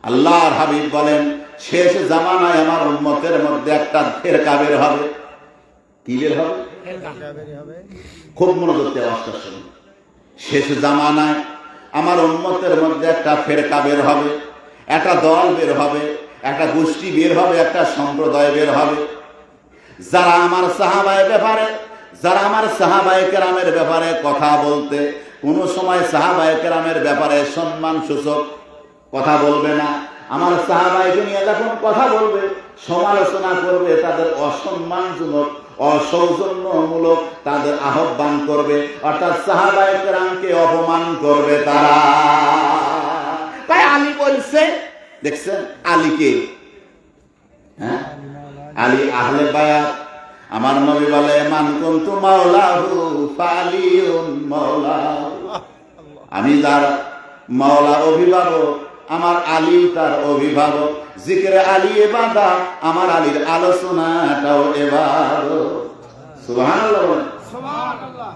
আল্লাহর হাবিব বলেন শেষ জামানায় আমার উম্মতের মধ্যে একটা ফেরকা বের হবে। কি বের হবে? খুব মনোযোগ দিয়ে আওয়াজটা শুনুন। শেষ জামানায় আমার উম্মতের মধ্যে একটা ফেরকা বের হবে, একটা দল বের হবে, একটা গোষ্ঠী বের হবে, একটা সম্প্রদায় বের হবে। যারা আমার সাহাবায়ে ব্যাপারে, যারা আমার সাহাবায়ে কেরামের ব্যাপারে কথা বলতে কোনো সময় সাহাবায়ে কেরামের ব্যাপারে সম্মান সূচক কথা বলবে না, আমার সাহাবায়েকে নিয়ে যখন কথা বলবে, সমালোচনা করবে, তাদের অসম্মানজনক অসৌজন্যমূলক তাদের আহ্বান করবে, অর্থাৎ সাহাবায়ে কেরামকে অপমান করবে তারা। তাই আলী বলছে, দেখছেন আলীকে, হ্যাঁ আলী আহলে বায়াত। আমার নবী বলে মান কুনতু মাওলাহু ফালিউন মাওলা, আমি যার মাওলা অভিভাবক আমার আলী তার অভিভাবক। জিকিরে আলী ইবাদত, আমার আলীর আলোচনাটাও ইবাদত। সুবহানাল্লাহ, সুবহানাল্লাহ।